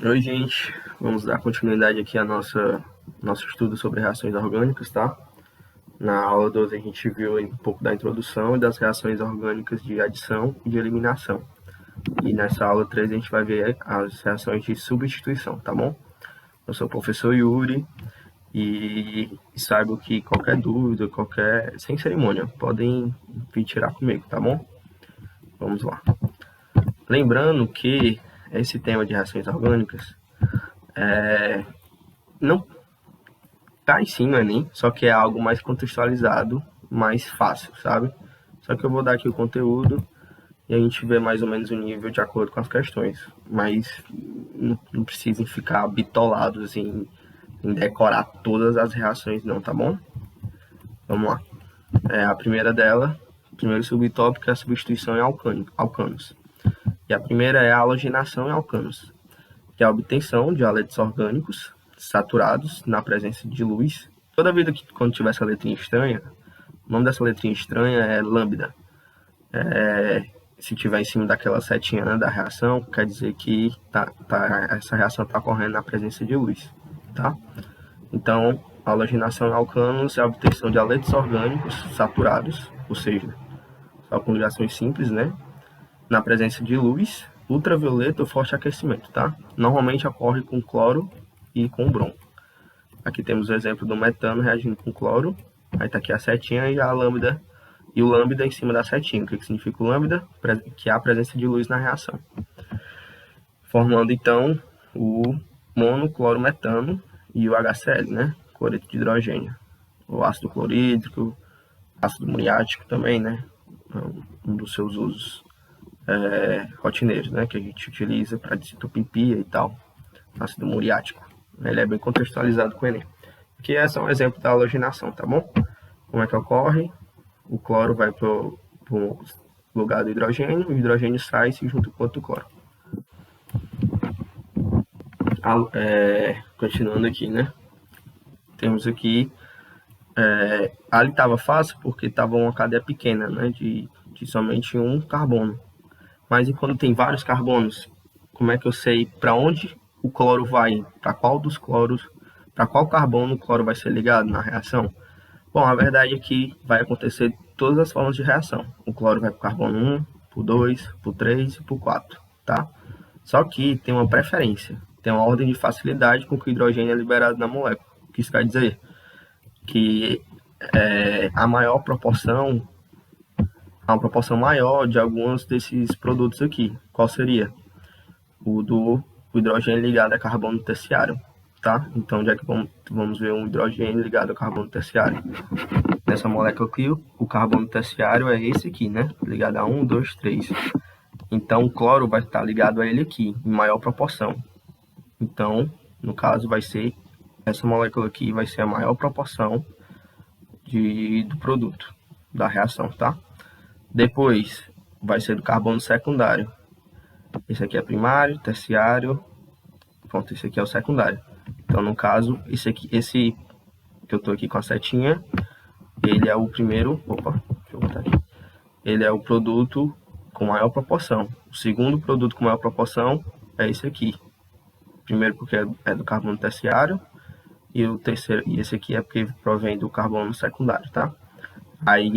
Oi, gente. Vamos dar continuidade aqui ao nosso estudo sobre reações orgânicas, tá? Na aula 12 a gente viu um pouco da introdução e das reações orgânicas de adição e de eliminação. E nessa aula 13 a gente vai ver as reações de substituição, tá bom? Eu sou o professor Yuri e saiba que qualquer dúvida, sem cerimônia, podem vir tirar comigo, tá bom? Vamos lá. Lembrando que esse tema de reações orgânicas não tá em cima nem, só que é algo mais contextualizado, mais fácil, sabe? Só que eu vou dar aqui o conteúdo e a gente vê mais ou menos o nível de acordo com as questões, mas não precisem ficar bitolados em decorar todas as reações não, tá bom? Vamos lá. A primeira dela, o primeiro subtópico é a substituição em alcanos. E a primeira é a halogenação em alcanos, que é a obtenção de haletos orgânicos saturados na presença de luz. Toda vida que quando tiver essa letrinha estranha, o nome dessa letrinha estranha é lambda. Se tiver em cima daquela setinha, né, da reação, quer dizer que essa reação está ocorrendo na presença de luz, tá? Então, a halogenação em alcanos é a obtenção de haletos orgânicos saturados, ou seja, só com ligações simples, né, na presença de luz, ultravioleta ou forte aquecimento, tá? Normalmente ocorre com cloro e com brom. Aqui temos o exemplo do metano reagindo com cloro, aí está aqui a setinha e a lambda, e o lambda em cima da setinha. O que significa o lambda? Que há a presença de luz na reação. Formando então o monoclorometano e o HCl, né? Cloreto de hidrogênio. O ácido clorídrico, ácido muriático também, né? Um dos seus usos rotineiros, né? Que a gente utiliza para desentupir e tal. Ácido muriático. Ele é bem contextualizado com o Enem. Aqui é só um exemplo da halogenação, tá bom? Como é que ocorre? O cloro vai para o lugar do hidrogênio, o hidrogênio sai e se junta com outro cloro. Continuando aqui, né? Temos aqui... ali estava fácil porque estava uma cadeia pequena, né? De somente um carbono. Mas e quando tem vários carbonos, como é que eu sei para onde o cloro vai? Para qual dos cloros, para qual carbono o cloro vai ser ligado na reação? Bom, a verdade é que vai acontecer todas as formas de reação. O cloro vai para o carbono 1, para o 2, para o 3 e para o 4, tá? Só que tem uma preferência, tem uma ordem de facilidade com que o hidrogênio é liberado na molécula. O que isso quer dizer? Que a maior proporção, uma proporção maior de alguns desses produtos aqui. Qual seria? O do hidrogênio ligado a carbono terciário, tá? Então, já que vamos ver um hidrogênio ligado a carbono terciário. Nessa molécula aqui, o carbono terciário é esse aqui, né? Ligado a 1, 2, 3. Então, o cloro vai estar ligado a ele aqui, em maior proporção. Então, no caso, vai ser essa molécula aqui, vai ser a maior proporção do produto, da reação, tá? Depois, vai ser do carbono secundário. Esse aqui é primário, terciário, pronto, esse aqui é o secundário. Então, no caso, esse que eu estou aqui com a setinha, ele é o primeiro, deixa eu botar aqui. Ele é o produto com maior proporção. O segundo produto com maior proporção é esse aqui. Primeiro porque é do carbono terciário e o terceiro, e esse aqui é porque provém do carbono secundário, tá? Aí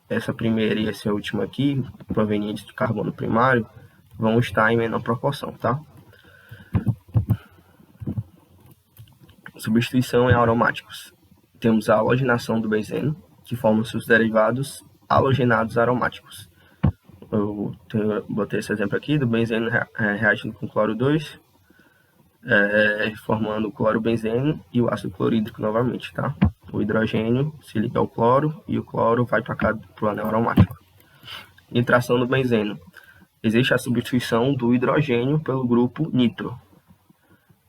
essa primeira e essa última aqui, provenientes do carbono primário, vão estar em menor proporção, tá? Substituição em aromáticos. Temos a halogenação do benzeno, que forma seus derivados halogenados aromáticos. Eu botei esse exemplo aqui do benzeno reagindo com cloro 2, formando o clorobenzeno e o ácido clorídrico novamente, tá? O hidrogênio se liga ao cloro e o cloro vai para cá para o anel aromático. Nitração do benzeno. Existe a substituição do hidrogênio pelo grupo nitro.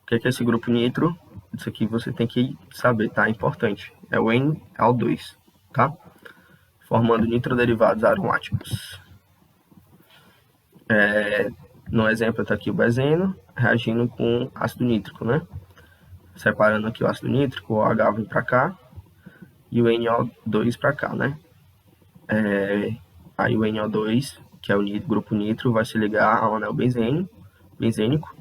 O que é esse grupo nitro? Isso aqui você tem que saber, tá? É importante. É o NO2, tá? Formando nitroderivados aromáticos. No exemplo está aqui o benzeno reagindo com ácido nítrico, né? Separando aqui o ácido nítrico, o OH vem para cá e o NO2 para cá, né? Aí o NO2, que é o grupo nitro, vai se ligar ao anel benzênico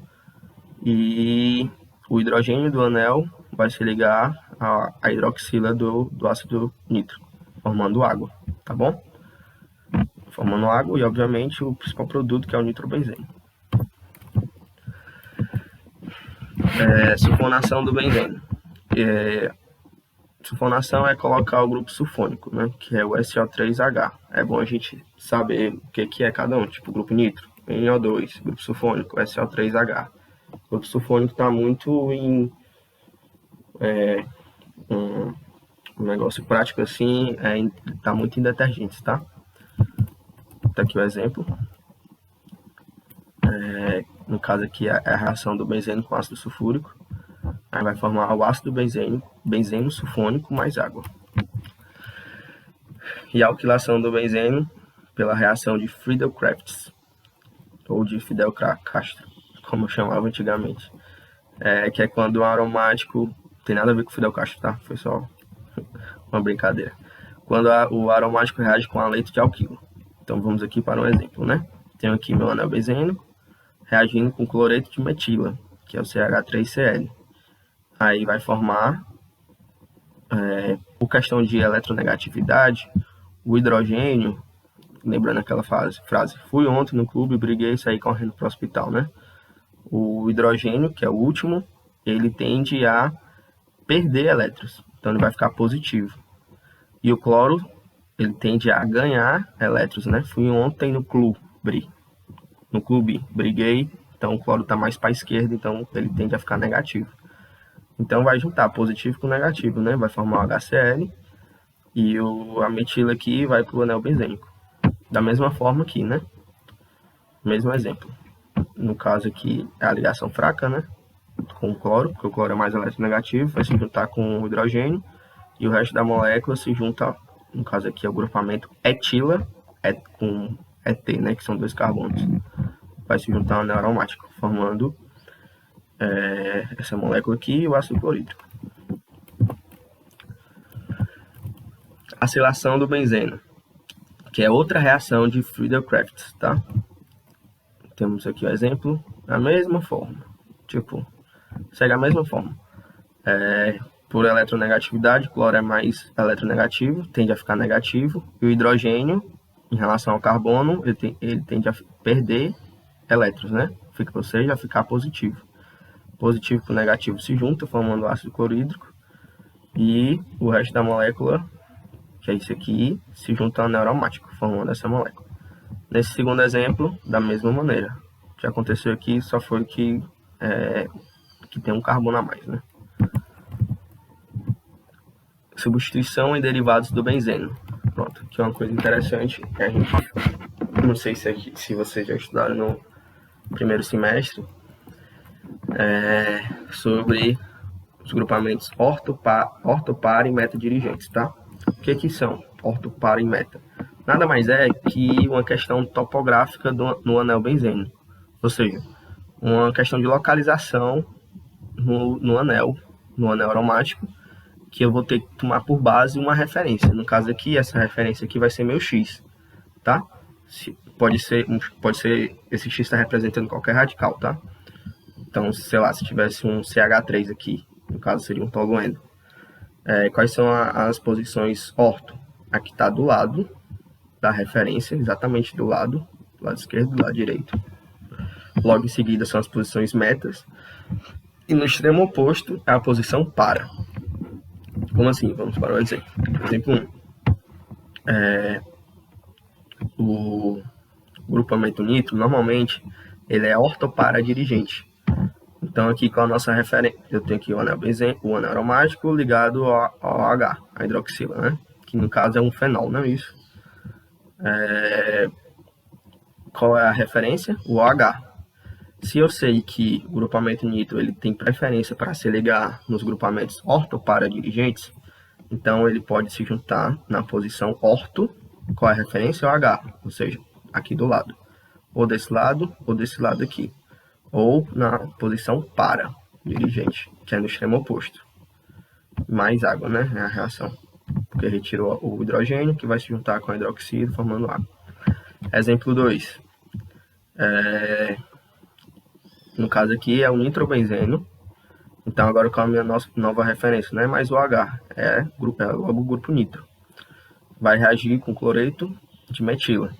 e o hidrogênio do anel vai se ligar à hidroxila do ácido nítrico, formando água, tá bom? Formando água e, obviamente, o principal produto, que é o nitrobenzeno. Sulfonação do benzeno. Sulfonação é colocar o grupo sulfônico, né, que é o SO3H. É bom a gente saber o que é cada um, tipo grupo nitro, NO2, grupo sulfônico, SO3H. O grupo sulfônico está muito em um negócio prático assim, está muito em detergentes, tá? Tá aqui o exemplo. No caso aqui é a reação do benzeno com ácido sulfúrico. Aí vai formar o ácido benzeno sulfônico mais água. E a alquilação do benzeno pela reação de Friedel-Crafts, ou de Fidel Castro, como eu chamava antigamente. Que é quando o aromático... Não tem nada a ver com o Fidel Castro, tá? Foi só uma brincadeira. Quando o aromático reage com haleto de alquilo. Então vamos aqui para um exemplo, né? Tenho aqui meu anel benzênico reagindo com cloreto de metila, que é o CH3Cl. Aí vai formar, por questão de eletronegatividade, o hidrogênio, lembrando aquela frase, fui ontem no clube, briguei e saí correndo para o hospital, né? O hidrogênio, que é o último, ele tende a perder elétrons, então ele vai ficar positivo. E o cloro, ele tende a ganhar elétrons, né? Fui ontem no clube, briguei, então o cloro está mais para a esquerda, então ele tende a ficar negativo. Então vai juntar positivo com negativo, né? Vai formar o HCl e a metila aqui vai para o anel benzênico. Da mesma forma aqui, né? Mesmo exemplo. No caso aqui é a ligação fraca, né? Com o cloro, porque o cloro é mais eletronegativo, vai se juntar com o hidrogênio e o resto da molécula se junta, no caso aqui é o grupamento etila com ET, né? Que são 2 carbonos. Vai se juntar um anel aromático, formando essa molécula aqui e o ácido clorídrico. Acilação do benzeno, que é outra reação de Friedel-Crafts, tá? Temos aqui o exemplo, da mesma forma, tipo, segue a mesma forma. Por eletronegatividade, o cloro é mais eletronegativo, tende a ficar negativo, e o hidrogênio, em relação ao carbono, ele tende a perder elétrons, né? Ou seja, a ficar positivo. Positivo com negativo se junta, formando o ácido clorídrico, e o resto da molécula, que é isso aqui, se junta ao anel aromático, formando essa molécula. Nesse segundo exemplo, da mesma maneira. O que aconteceu aqui só foi que tem um carbono a mais, né? Substituição em derivados do benzeno. Pronto, aqui é uma coisa interessante. A gente, não sei se vocês já estudaram no primeiro semestre, sobre os grupamentos orto, par e meta dirigentes, tá? O que são orto, par e meta? Nada mais é que uma questão topográfica no anel benzênico, ou seja, uma questão de localização no anel aromático, que eu vou ter que tomar por base uma referência. No caso aqui, essa referência aqui vai ser meu X, tá? Pode ser esse X está representando qualquer radical, tá? Então, sei lá, se tivesse um CH3 aqui, no caso seria um tolueno. Quais são as posições orto? Aqui está do lado da referência, exatamente do lado esquerdo, do lado direito. Logo em seguida são as posições metas. E no extremo oposto é a posição para. Como assim? Vamos para o exemplo. Exemplo 1. O grupamento nitro, normalmente, ele é ortopara dirigente. Então, aqui com a nossa referência, eu tenho aqui o anel aromático ligado ao H, a hidroxila, né? Que no caso é um fenol, não é isso? Qual é a referência? O OH. Se eu sei que o grupamento nitro ele tem preferência para se ligar nos grupamentos ortopara dirigentes, então ele pode se juntar na posição orto, qual é a referência? O H, ou seja, aqui do lado. Ou desse lado aqui. Ou na posição para dirigente, que é no extremo oposto. Mais água, né? É a reação. Porque retirou o hidrogênio, que vai se juntar com a hidroxila, formando água. Exemplo 2. No caso aqui é o nitrobenzeno. Então agora com a minha nova referência, não é mais o H, é logo o grupo nitro. Vai reagir com cloreto de metila.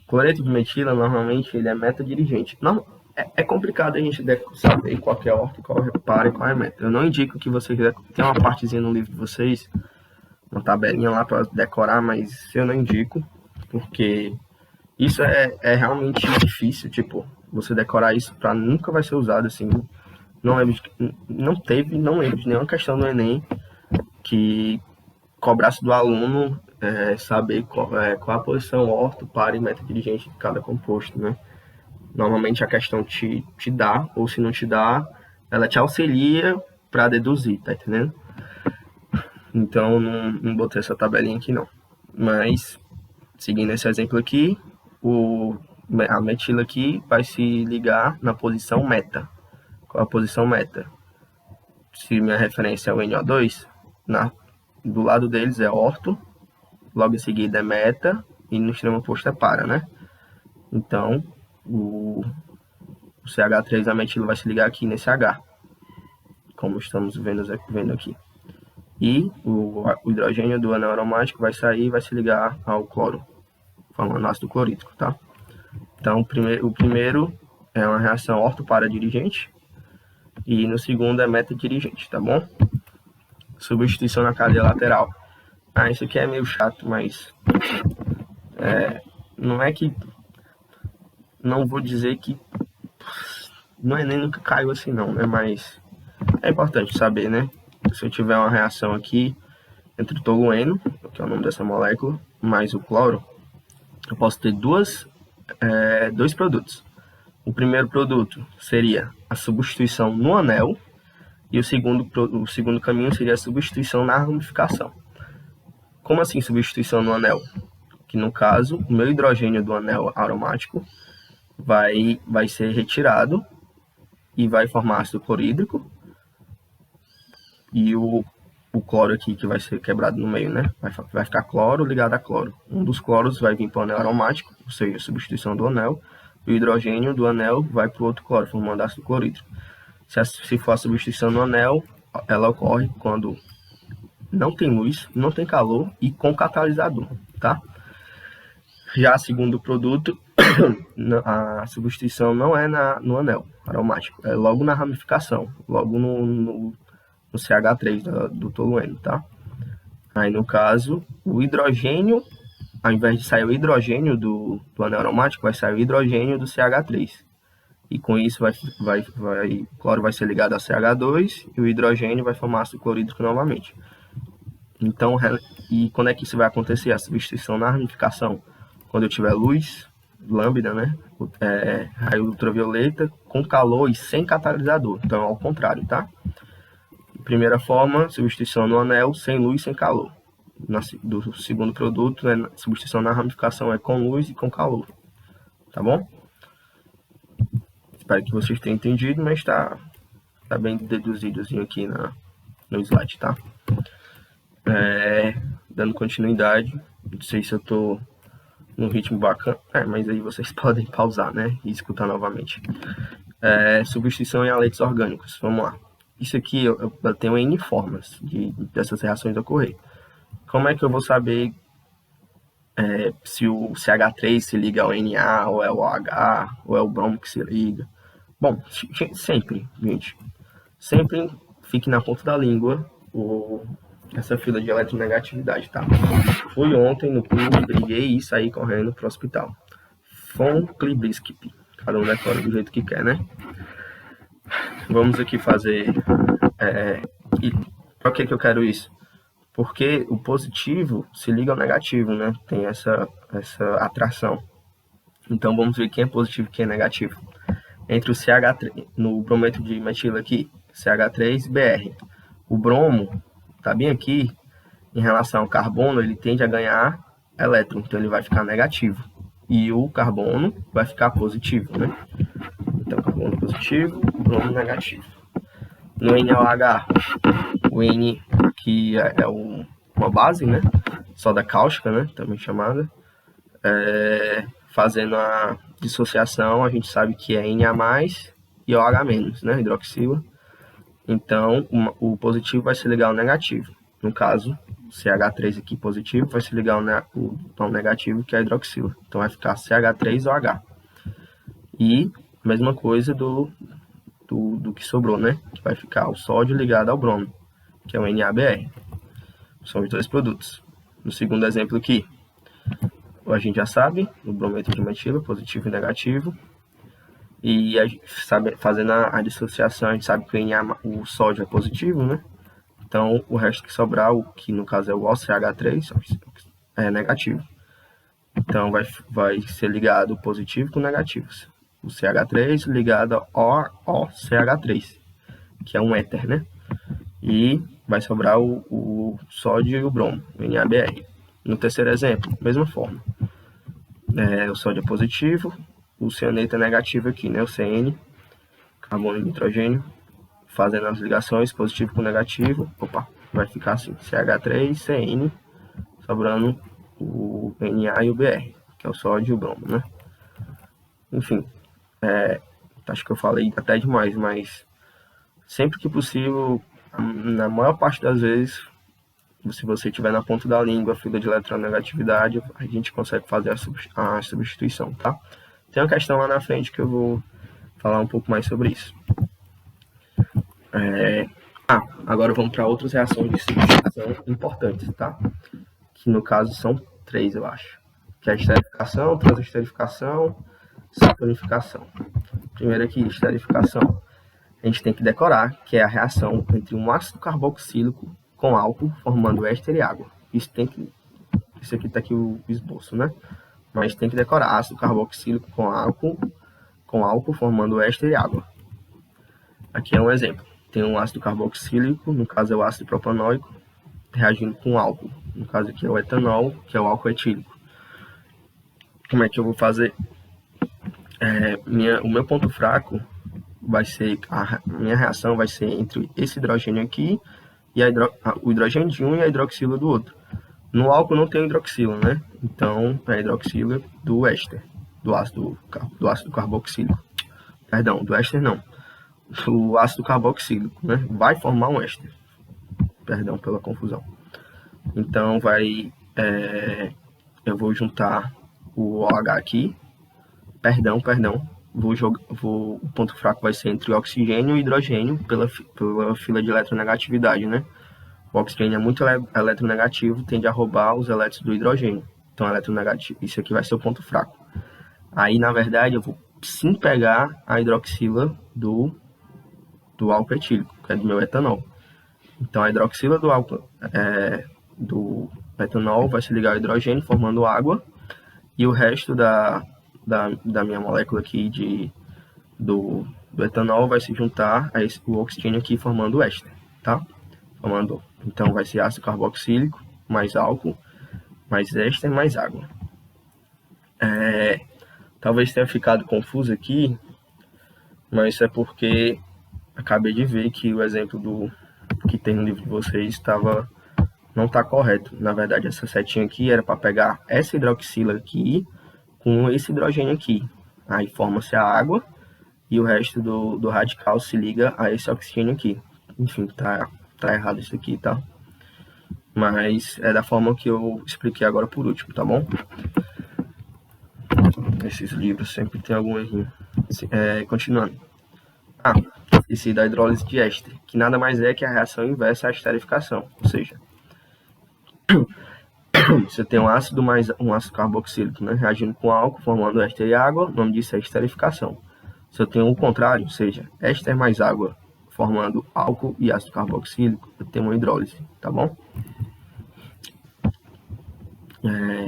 Cloreto de metila, normalmente, ele é meta-dirigente. Não, é complicado a gente saber qual é a orto, qual é para e qual é a meta. Eu não indico que vocês... Tem uma partezinha no livro de vocês, uma tabelinha lá para decorar, mas eu não indico, porque isso é realmente difícil, tipo, você decorar isso para nunca vai ser usado, assim. Não lembro não lembro de nenhuma questão do Enem que cobrasse do aluno saber qual a posição orto, par e meta dirigente de cada composto, né? Normalmente a questão te dá, ou se não te dá, ela te auxilia para deduzir, tá entendendo? Então não botei essa tabelinha aqui não. Mas, seguindo esse exemplo aqui, a metila aqui vai se ligar na posição meta. Qual é a posição meta? Se minha referência é o NO2, do lado deles é orto, logo em seguida é meta, e no extremo oposto é para, né? Então, o CH3, a metila, vai se ligar aqui nesse H, como estamos vendo aqui. E o hidrogênio do anel aromático vai sair e vai se ligar ao cloro, formando ácido clorídrico, tá? Então, o primeiro é uma reação orto-para-dirigente, e no segundo é meta-dirigente, tá bom? Substituição na cadeia lateral. Isso aqui é meio chato, mas não é que... Não vou dizer que não é nem nunca caiu assim não, né? Mas é importante saber, né? Se eu tiver uma reação aqui entre o tolueno, que é o nome dessa molécula, mais o cloro, eu posso ter dois produtos. O primeiro produto seria a substituição no anel, e o segundo caminho seria a substituição na ramificação. Como assim substituição no anel? Que no caso, o meu hidrogênio do anel aromático vai ser retirado e vai formar ácido clorídrico, e o cloro aqui que vai ser quebrado no meio, né? Vai ficar cloro ligado a cloro. Um dos cloros vai vir para o anel aromático, ou seja, a substituição do anel, e o hidrogênio do anel vai para o outro cloro, formando ácido clorídrico. Se for a substituição no anel, ela ocorre quando não tem luz, não tem calor e com catalisador, tá? Já segundo produto, a substituição não é no anel aromático, é logo na ramificação, logo no CH3 do tolueno, tá? Aí no caso, o hidrogênio, ao invés de sair o hidrogênio do anel aromático, vai sair o hidrogênio do CH3. E com isso o cloro vai ser ligado a CH2 e o hidrogênio vai formar ácido clorídrico novamente. Então, e quando é que isso vai acontecer? A substituição na ramificação, quando eu tiver luz, lambda, né? Raio ultravioleta, com calor e sem catalisador. Então, ao contrário, tá? Primeira forma, substituição no anel, sem luz, sem calor. Do segundo produto, substituição na ramificação é com luz e com calor. Tá bom? Espero que vocês tenham entendido, mas tá bem deduzidozinho aqui no slide, tá? Dando continuidade, não sei se eu tô num ritmo bacana, mas aí vocês podem pausar, né? E escutar novamente. Substituição em aletes orgânicos, vamos lá. Isso aqui eu tenho N formas dessas reações ocorrer. Como é que eu vou saber se o CH3 se liga ao Na, ou é o OH, ou é o bromo que se liga? Bom, sempre, gente, sempre fique na ponta da língua essa fila de eletronegatividade, tá? Fui ontem no clube, briguei e saí correndo pro hospital. Von Klebriskip, cada um decora do jeito que quer, né? Vamos aqui fazer... e por que eu quero isso? Porque o positivo se liga ao negativo, né? Tem essa atração. Então vamos ver quem é positivo e quem é negativo. Entre o CH3, no brometo de metila aqui, CH3Br. O bromo tá bem aqui, em relação ao carbono, ele tende a ganhar elétron, então ele vai ficar negativo. E o carbono vai ficar positivo, né? Então, carbono positivo, bromo negativo. No NaOH, o N, que é uma base, né? Soda cáustica, né? Também chamada. Fazendo a dissociação, a gente sabe que é Na+, e OH-, né, hidroxila. Então, o positivo vai se ligar ao negativo. No caso, CH3 aqui positivo vai se ligar ao negativo, que é a hidroxila. Então, vai ficar CH3OH. E mesma coisa do que sobrou, né? Que vai ficar o sódio ligado ao bromo, que é o NaBr. São os dois produtos. No segundo exemplo aqui, a gente já sabe, o brometo de metila, positivo e negativo. E a gente sabe, fazendo a dissociação, a gente sabe que o sódio é positivo, né? Então, o resto que sobrar, que no caso é o OCH3, é negativo. Então, vai ser ligado o positivo com o negativo. O CH3 ligado ao OCH3, que é um éter, né? E vai sobrar o sódio e o bromo, o NaBr. No terceiro exemplo, mesma forma. O sódio é positivo, o cianeto é negativo aqui, né? O CN, carbono e nitrogênio, fazendo as ligações positivo com negativo. Opa, vai ficar assim, CH3CN, sobrando o Na e o Br, que é o sódio e o bromo, né? Enfim, acho que eu falei até demais, mas sempre que possível, na maior parte das vezes, se você tiver na ponta da língua a fila de eletronegatividade, a gente consegue fazer a substituição, tá? Tem uma questão lá na frente que eu vou falar um pouco mais sobre isso. Agora vamos para outras reações de substituição importantes, tá? Que no caso são 3, eu acho. Que é a esterificação, transesterificação, saponificação. Primeiro aqui, esterificação. A gente tem que decorar que é a reação entre um ácido carboxílico com álcool, formando éster e água. Isso aqui tá aqui o esboço, né? Mas tem que decorar ácido carboxílico com álcool formando éster e água. Aqui é um exemplo. Tem um ácido carboxílico, no caso é o ácido propanóico, reagindo com álcool. No caso aqui é o etanol, que é o álcool etílico. Como é que eu vou fazer? O meu ponto fraco vai ser, a minha reação vai ser entre esse hidrogênio aqui e o hidrogênio de um e a hidroxila do outro. No álcool não tem hidroxila, né? Então é a hidroxila do éster, do ácido carboxílico. Perdão, do éster não. Do ácido carboxílico, né? Vai formar um éster. Perdão pela confusão. Então eu vou juntar o OH aqui. Perdão. O ponto fraco vai ser entre o oxigênio e o hidrogênio pela fila de eletronegatividade, né? O oxigênio é muito eletronegativo, tende a roubar os elétrons do hidrogênio. Então, eletronegativo, isso aqui vai ser o ponto fraco. Aí, na verdade, eu vou sim pegar a hidroxila do álcool etílico, que é do meu etanol. Então, a hidroxila do etanol vai se ligar ao hidrogênio, formando água, e o resto da minha molécula aqui do etanol vai se juntar a o oxigênio aqui, formando o éster, tá? Então, vai ser ácido carboxílico, mais álcool, mais éster, mais água. Talvez tenha ficado confuso aqui, mas isso é porque acabei de ver que o exemplo que tem no livro de vocês não está correto. Na verdade, essa setinha aqui era para pegar essa hidroxila aqui com esse hidrogênio aqui. Aí forma-se a água e o resto do radical se liga a esse oxigênio aqui. Enfim, tá errado isso aqui, tá? Mas é da forma que eu expliquei agora por último, tá bom? Esses livros sempre tem algum errinho. Continuando. Esqueci da hidrólise de éster, que nada mais é que a reação inversa à esterificação. Ou seja, você tem um ácido carboxílico, né, reagindo com álcool, formando éster e água. O nome disso é esterificação. Se eu tenho o contrário, ou seja, éster mais água, formando álcool e ácido carboxílico, eu tenho uma hidrólise, tá bom?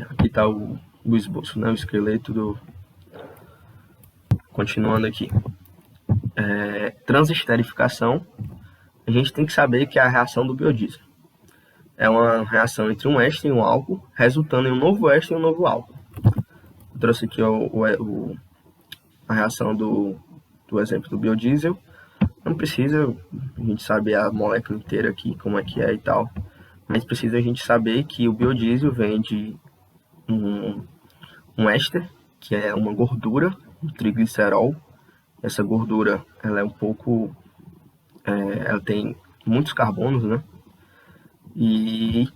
Aqui está o esboço, né, o esqueleto Continuando aqui. Transesterificação, a gente tem que saber que é a reação do biodiesel. É uma reação entre um éster e um álcool, resultando em um novo éster e um novo álcool. Eu trouxe aqui a reação do exemplo do biodiesel. Não precisa a gente saber a molécula inteira aqui, como é que é e tal. Mas precisa a gente saber que o biodiesel vem de um éster, que é uma gordura, um triglicerol. essa gordura, ela é um pouco, ela tem muitos carbonos, né? E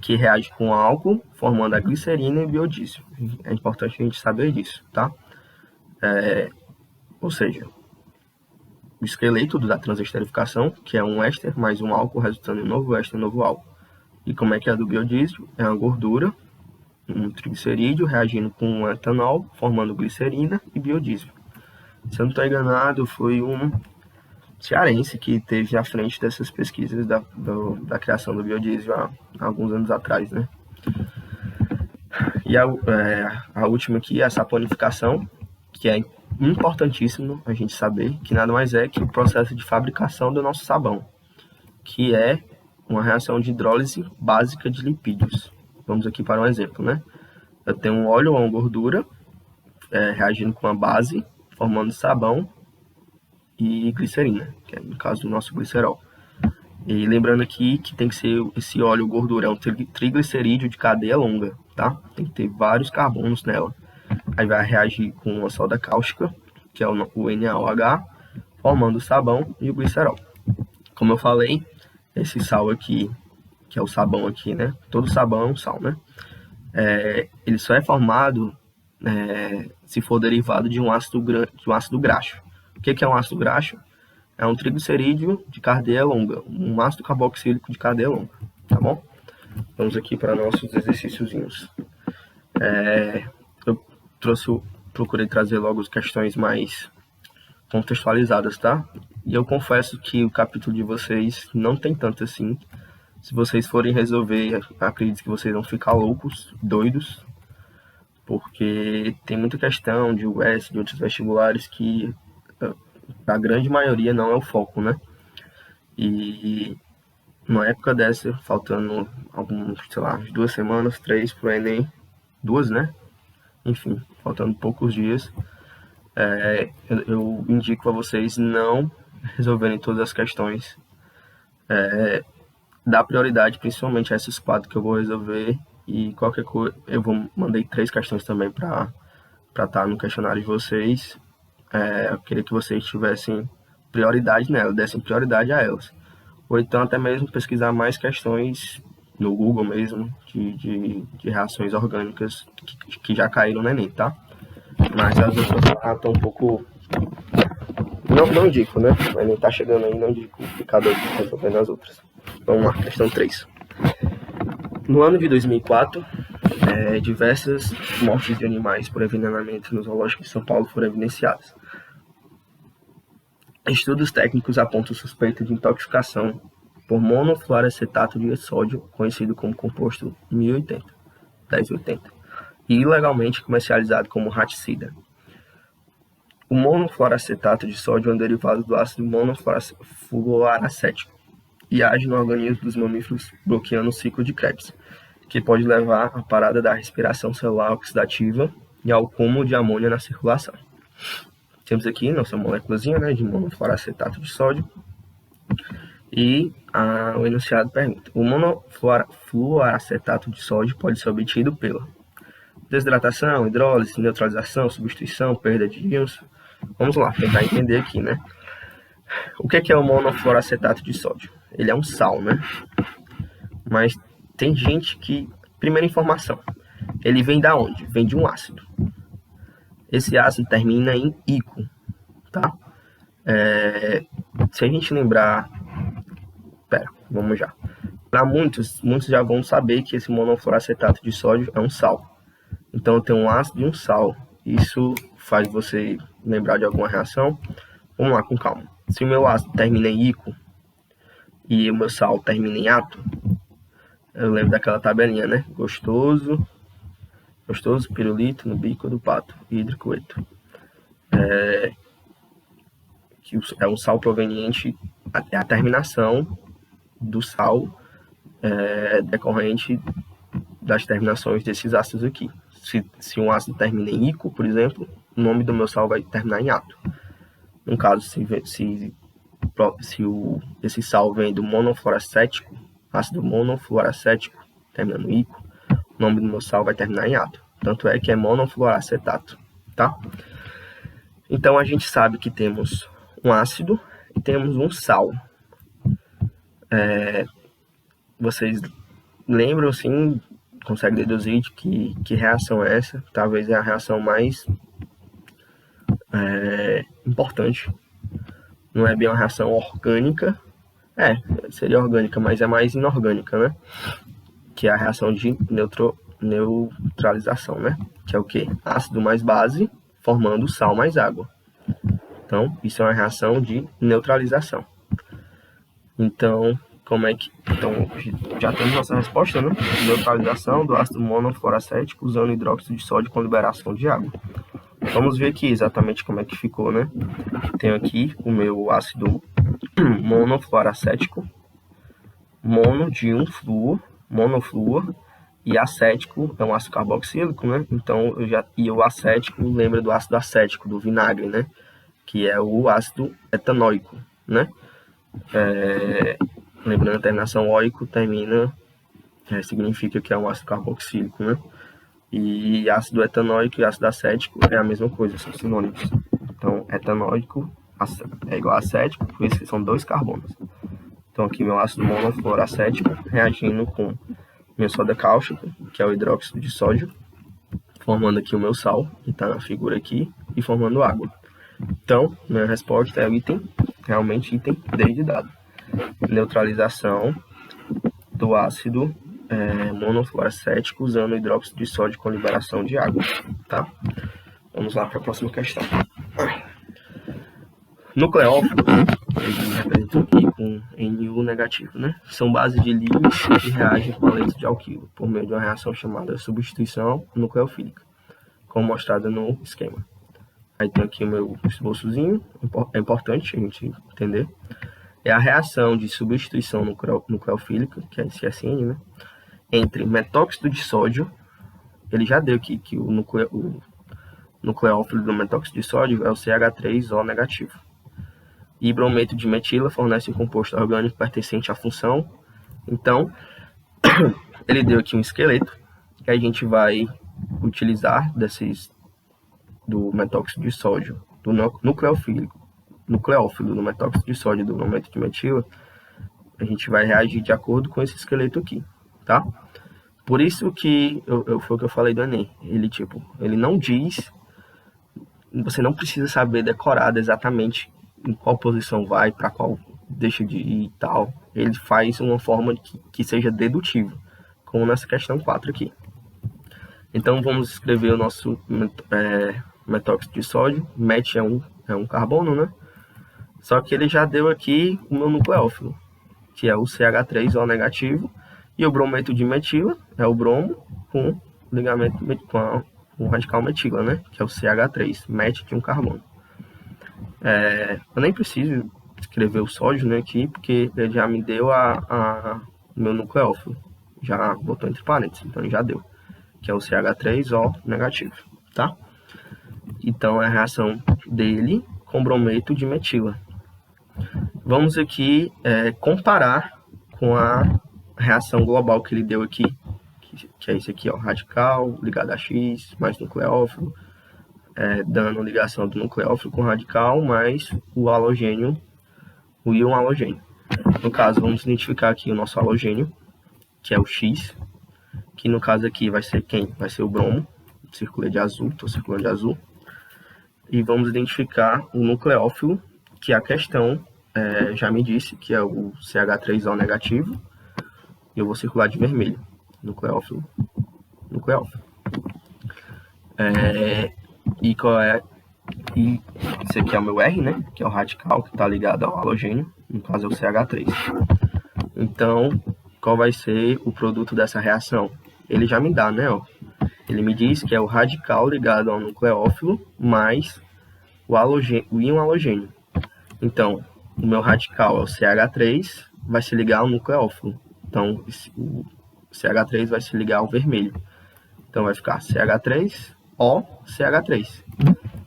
que reage com álcool, formando a glicerina e biodiesel. É importante a gente saber disso, tá? Ou seja, o esqueleto da transesterificação, que é um éster mais um álcool, resultando em um novo éster e um novo álcool. E como é que é do biodiesel? É uma gordura, um triglicerídeo reagindo com um etanol, formando glicerina e biodiesel. Se eu não estou enganado, foi um cearense que esteve à frente dessas pesquisas da criação do biodiesel há alguns anos atrás, né? E a última aqui é a saponificação, que é importantíssimo a gente saber que nada mais é que o processo de fabricação do nosso sabão, que é uma reação de hidrólise básica de lipídios. Vamos aqui para um exemplo, né? Eu tenho um óleo ou uma gordura reagindo com a base, formando sabão e glicerina, que é no caso do nosso glicerol. E lembrando aqui que tem que ser esse óleo gordura, é um triglicerídeo de cadeia longa, tá? Tem que ter vários carbonos nela. Aí vai reagir com a soda cáustica, que é o NaOH, formando o sabão e o glicerol. Como eu falei, esse sal aqui, que é o sabão aqui, né? Todo sabão é um sal, né? Ele só é formado se for derivado de um ácido graxo. O que é um ácido graxo? É um triglicerídeo de cadeia longa, um ácido carboxílico de cadeia longa, tá bom? Vamos aqui para nossos exercíciozinhos. Eu procurei trazer logo as questões mais contextualizadas, tá? E eu confesso que o capítulo de vocês não tem tanto assim. Se vocês forem resolver, acredito que vocês vão ficar loucos, doidos, porque tem muita questão de UES, de outros vestibulares que a grande maioria não é o foco, né? E numa época dessa, faltando sei lá, 2 semanas, 3 pro Enem, 2, né? Enfim, faltando poucos dias, eu indico a vocês não resolverem todas as questões, dar prioridade principalmente a essas 4 que eu vou resolver, e qualquer coisa, mandei 3 questões também para estar no questionário de vocês. Eu queria que vocês tivessem prioridade nela, dessem prioridade a elas. Ou então até mesmo pesquisar mais questões no Google mesmo, de reações orgânicas que já caíram no Enem, tá? Mas as outras estão um pouco... Não indico, né? O Enem tá chegando aí, não indico ficar doido resolvendo as outras. Vamos lá, questão 3. No ano de 2004, diversas mortes de animais por envenenamento no zoológico de São Paulo foram evidenciadas. Estudos técnicos apontam suspeita de intoxicação por monofluoracetato de sódio, conhecido como composto 1080, e ilegalmente comercializado como raticida. O monofluoracetato de sódio é um derivado do ácido monofluoracético e age no organismo dos mamíferos bloqueando o ciclo de Krebs, que pode levar à parada da respiração celular oxidativa e ao acúmulo de amônia na circulação. Temos aqui nossa moléculazinha, né, de monofluoracetato de sódio. E o enunciado pergunta: o monofluoracetato de sódio pode ser obtido pela desidratação, hidrólise, neutralização, substituição, perda de íons. Vamos lá, tentar entender aqui, né? O que é o monofluoracetato de sódio? Ele é um sal, né? Mas tem gente que... Primeira informação. Ele vem da onde? Vem de um ácido. Esse ácido termina em ico, tá? Se a gente lembrar... vamos já. Para muitos já vão saber que esse monofluoracetato de sódio é um sal. Então, eu tenho um ácido e um sal. Isso faz você lembrar de alguma reação? Vamos lá, com calma. Se o meu ácido termina em ico e o meu sal termina em ato, eu lembro daquela tabelinha, né? Gostoso, pirulito no bico do pato, hídrico eto. Que é um sal proveniente, a terminação do sal decorrente das terminações desses ácidos aqui. Se um ácido termina em ico, por exemplo, o nome do meu sal vai terminar em ato. No caso, esse sal vem do monofluoracético, ácido monofluoracético, terminando em ico, o nome do meu sal vai terminar em ato. Tanto é que é monofluoracetato, tá? Então, a gente sabe que temos um ácido e temos um sal. Vocês lembram, assim, conseguem deduzir de que reação é essa? Talvez é a reação mais importante. Não é bem uma reação orgânica. Seria orgânica, mas é mais inorgânica, né? Que é a reação de neutralização, né? Que é o quê? Ácido mais base formando sal mais água. Então, isso é uma reação de neutralização. Então, Então, já temos nossa resposta, né? Neutralização do ácido monofluoracético usando hidróxido de sódio com liberação de água. Vamos ver aqui exatamente como é que ficou, né? Tenho aqui o meu ácido monofluoracético, mono de um flúor, monoflúor, e acético é um ácido carboxílico, né? Então, e o acético lembra do ácido acético, do vinagre, né? Que é o ácido etanóico, né? Lembrando, a terminação óico significa que é um ácido carboxílico, né? E ácido etanóico e ácido acético é a mesma coisa, são sinônimos. Então, etanóico é igual a acético, por isso que são dois carbonos. Então, aqui meu ácido monofluoracético reagindo com minha soda cáustica, que é o hidróxido de sódio, formando aqui o meu sal, que está na figura aqui, e formando água. Então, minha resposta é o realmente item D de dado. Neutralização do ácido monofluoracético usando hidróxido de sódio com liberação de água, tá? Vamos lá para a próxima questão. Nucleófilos, eles representam aqui com NU negativo, né? São bases de líquidos que reagem com aleto de alquilo por meio de uma reação chamada substituição nucleofílica, como mostrada no esquema. Aí tem aqui o meu esboçozinho, é importante a gente entender. É a reação de substituição nucleofílica, que é esse SN, né? Entre metóxido de sódio, ele já deu aqui que o nucleófilo do metóxido de sódio é o CH3O negativo. E brometo de metila fornece um composto orgânico pertencente à função. Então, ele deu aqui um esqueleto, que a gente vai utilizar do metóxido de sódio, do nucleófilo do metóxido de sódio do brometo de metila, a gente vai reagir de acordo com esse esqueleto aqui, tá? Por isso que foi o que eu falei do Enem. Ele não diz, você não precisa saber decorado exatamente em qual posição vai, para qual deixa de ir e tal. Ele faz uma forma que seja dedutiva, como nessa questão 4 aqui. Então, vamos escrever o nosso metóxido de sódio. Met é um carbono, né? Só que ele já deu aqui o meu nucleófilo, que é o CH3O negativo, e o brometo de metila é o bromo com ligamento com o radical metila, né? Que é o CH3, met de um carbono. Eu nem preciso escrever o sódio, né, aqui, porque ele já me deu o meu nucleófilo. Já botou entre parênteses, então já deu. Que é o CH3O negativo, tá? Então, é a reação dele com brometo de metila. Vamos aqui comparar com a reação global que ele deu aqui, que é esse aqui, ó, radical ligado a X, mais nucleófilo, dando ligação do nucleófilo com radical, mais o halogênio, o íon halogênio. No caso, vamos identificar aqui o nosso halogênio, que é o X, que no caso aqui vai ser quem? Vai ser o bromo, circula de azul, estou circulando de azul. E vamos identificar o nucleófilo, que a questão já me disse, que é o CH3O negativo, e eu vou circular de vermelho. Nucleófilo. E qual é? E esse aqui é o meu R, né? Que é o radical que está ligado ao halogênio, no caso é o CH3. Então, qual vai ser o produto dessa reação? Ele já me dá, né? Ó. Ele me diz que é o radical ligado ao nucleófilo mais o íon halogênio. Então, o meu radical é o CH3, vai se ligar ao nucleófilo. Então, o CH3 vai se ligar ao vermelho. Então, vai ficar CH3O, CH3.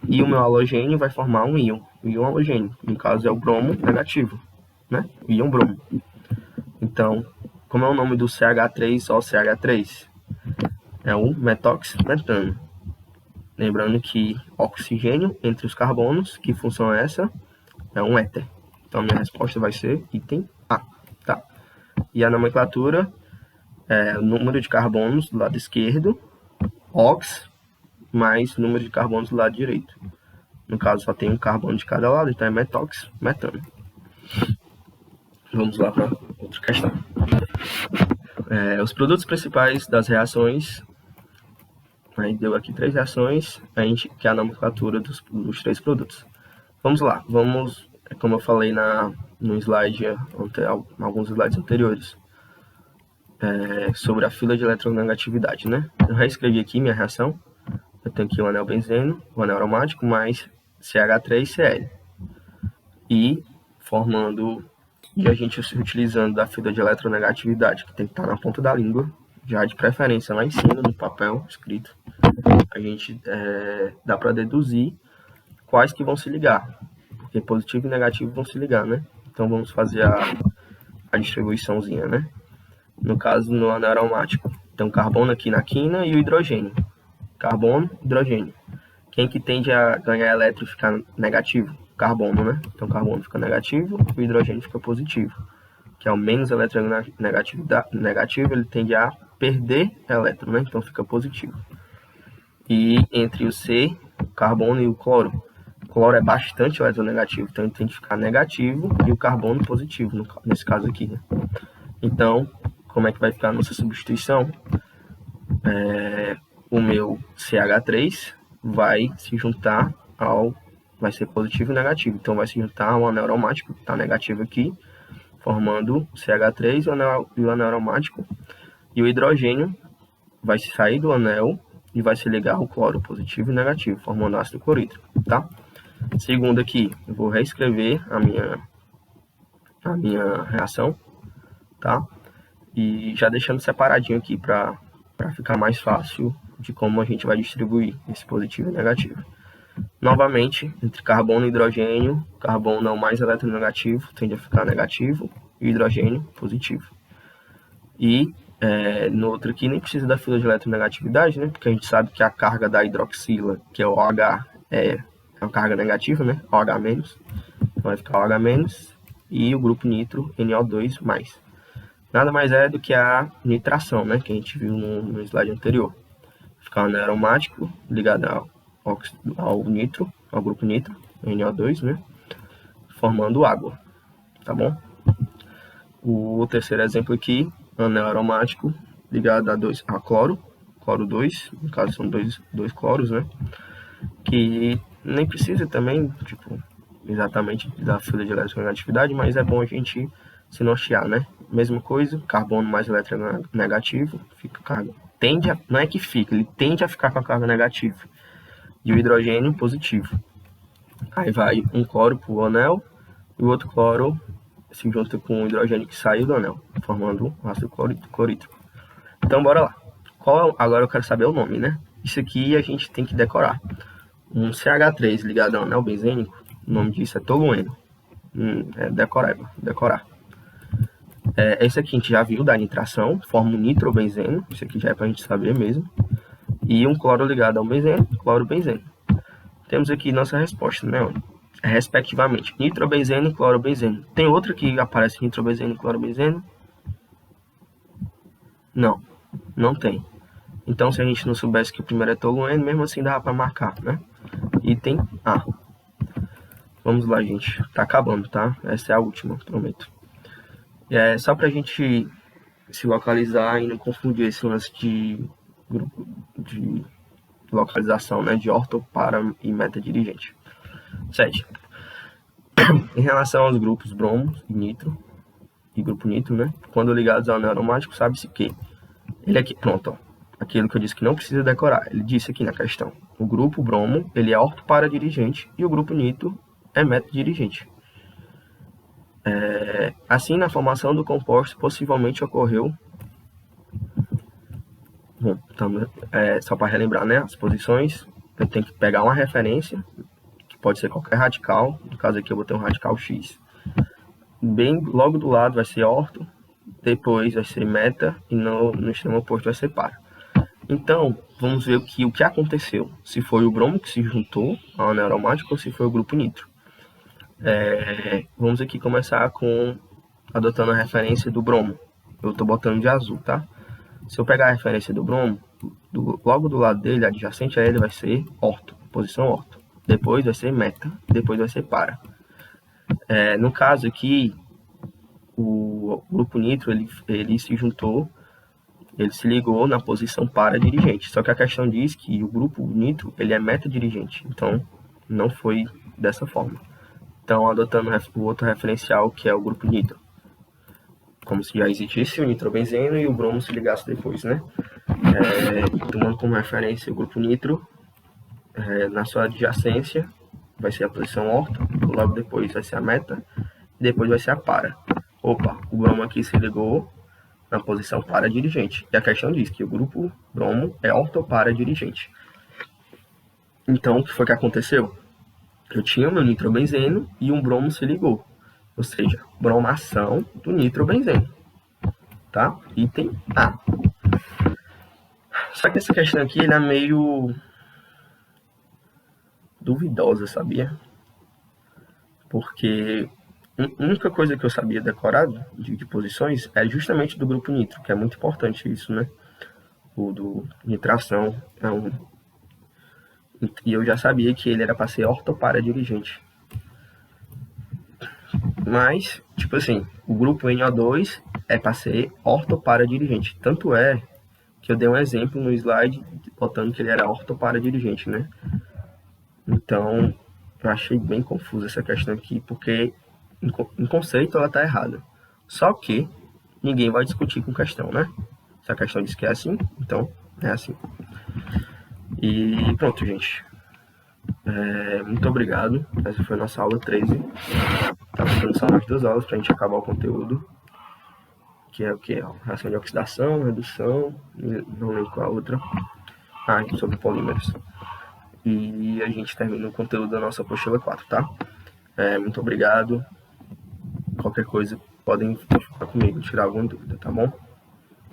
E o meu halogênio vai formar um íon halogênio. No caso, é o bromo negativo, né? O íon bromo. Então, como é o nome do CH3O, CH3? É o metóximetano. Lembrando que oxigênio entre os carbonos, que função é essa? É um éter. Então, minha resposta vai ser item A, tá? E a nomenclatura é o número de carbonos do lado esquerdo, ox, mais número de carbonos do lado direito. No caso, só tem um carbono de cada lado, então é metox, metano. Vamos lá para outra questão. Os produtos principais das reações, aí deu aqui 3 reações, que é a nomenclatura dos 3 produtos. Vamos lá, como eu falei no slide, alguns slides anteriores, sobre a fila de eletronegatividade, né? Eu reescrevi aqui minha reação. Eu tenho aqui o anel benzeno, o anel aromático, mais CH3Cl. E a gente utilizando da fila de eletronegatividade, que tem que estar na ponta da língua, já de preferência lá em cima, no papel escrito, a gente dá para deduzir quais que vão se ligar, porque positivo e negativo vão se ligar, né? Então vamos fazer a distribuiçãozinha, né? No caso, no anel aromático, tem um carbono aqui na quina e o hidrogênio. Carbono, hidrogênio. Quem que tende a ganhar elétron e ficar negativo? Carbono, né? Então, carbono fica negativo e o hidrogênio fica positivo. Que é o menos negativo, ele tende a perder elétron, né? Então, fica positivo. E entre o C, o carbono e o cloro. O cloro é bastante eletronegativo, então ele tende a ficar negativo e o carbono positivo, nesse caso aqui, né? Então, como é que vai ficar a nossa substituição? O meu CH3 vai se juntar vai ser positivo e negativo. Então, vai se juntar ao anel aromático, que está negativo aqui, formando o CH3 e o anel aromático. E o hidrogênio vai sair do anel e vai se ligar ao cloro positivo e negativo, formando ácido clorídrico, tá? Segundo aqui, eu vou reescrever a minha reação, tá? E já deixando separadinho aqui para ficar mais fácil de como a gente vai distribuir esse positivo e negativo. Novamente, entre carbono e hidrogênio, carbono é o mais eletronegativo, tende a ficar negativo, e hidrogênio positivo. E no outro aqui nem precisa da fila de eletronegatividade, né? Porque a gente sabe que a carga da hidroxila, que é o OH, é uma carga negativa, né? OH-. Então vai ficar OH- e o grupo nitro, NO2+. Nada mais é do que a nitração, né? Que a gente viu no slide anterior. Ficar um anel aromático ligado ao nitro, ao grupo nitro, NO2, né? Formando água, tá bom? O terceiro exemplo aqui, anel aromático ligado a cloro 2, no caso são dois cloros, né? Que nem precisa também, exatamente da fila de eletronegatividade, mas é bom a gente se nortear, né? Mesma coisa, carbono mais eletronegativo, fica carga. Não é que fica, ele tende a ficar com a carga negativa. E o hidrogênio positivo. Aí vai um cloro para o anel e o outro cloro se junta com o hidrogênio que saiu do anel, formando um ácido clorídrico. Então, bora lá. Agora eu quero saber o nome, né? Isso aqui a gente tem que decorar. Um CH3 ligado ao anel benzênico, o nome disso é tolueno. Decorar. Esse aqui a gente já viu da nitração, forma um nitrobenzeno, isso aqui já é pra gente saber mesmo. E um cloro ligado ao benzeno, cloro-benzeno. Temos aqui nossa resposta, né? Respectivamente, nitrobenzeno e clorobenzeno. Tem outra que aparece nitrobenzeno e clorobenzeno? Não tem. Então, se a gente não soubesse que o primeiro é tolueno, mesmo assim dava para marcar, né? Item A. Vamos lá, gente. Tá acabando, tá? Essa é a última, prometo. Só pra gente se localizar e não confundir esse lance de grupo de localização, né? De orto, para e meta dirigente. 7. Em relação aos grupos bromo e nitro, e grupo nitro, né? Quando ligados ao anel aromático, sabe-se que ele aqui, pronto, ó. Aquilo que eu disse que não precisa decorar, ele disse aqui na questão. O grupo bromo, ele é orto para dirigente e o grupo nitro é meta dirigente. Assim, na formação do composto, possivelmente ocorreu. Bom, então, só para relembrar, né? As posições, eu tenho que pegar uma referência, que pode ser qualquer radical. No caso aqui, eu vou ter um radical X. Bem, logo do lado vai ser orto, depois vai ser meta e no extremo oposto vai ser par. Então, vamos ver o que aconteceu. Se foi o bromo que se juntou ao anel aromático ou se foi o grupo nitro. Vamos aqui começar adotando a referência do bromo. Eu estou botando de azul, tá? Se eu pegar a referência do bromo, logo do lado dele, adjacente a ele, vai ser orto, posição orto. Depois vai ser meta, depois vai ser para. No caso aqui, o grupo nitro, ele se juntou, ele se ligou na posição para dirigente. Só que a questão diz que o grupo nitro, ele é meta dirigente. Então, não foi dessa forma. Então, adotando o outro referencial, que é o grupo nitro. Como se já existisse o nitrobenzeno e o bromo se ligasse depois, né? Tomando como referência o grupo nitro, na sua adjacência vai ser a posição orto, logo depois vai ser a meta, e depois vai ser a para. Opa, o bromo aqui se ligou na posição para dirigente. E a questão diz que o grupo bromo é orto para dirigente. Então, o que foi que aconteceu? Eu tinha o meu nitrobenzeno e um bromo se ligou. Ou seja, bromação do nitrobenzeno. Tá? Item A. Só que essa questão aqui é meio duvidosa, sabia? Porque a única coisa que eu sabia decorado de posições é justamente do grupo nitro, que é muito importante isso, né? O do nitração e eu já sabia que ele era para ser orto para dirigente. Mas, tipo assim, o grupo NO2 é para ser orto para dirigente. Tanto é que eu dei um exemplo no slide botando que ele era orto para dirigente, né? Então, eu achei bem confusa essa questão aqui, porque em conceito ela tá errada. Só que ninguém vai discutir com questão, né? Se a questão diz que é assim, então é assim. E pronto, gente. Muito obrigado. Essa foi a nossa aula 13. Tá ficando só mais 2 aulas pra gente acabar o conteúdo. Que é o que? Reação de oxidação, redução, não lembro qual a outra. Sobre polímeros. E a gente termina o conteúdo da nossa apostila 4, tá? Muito obrigado. Qualquer coisa, podem falar comigo, tirar alguma dúvida, tá bom?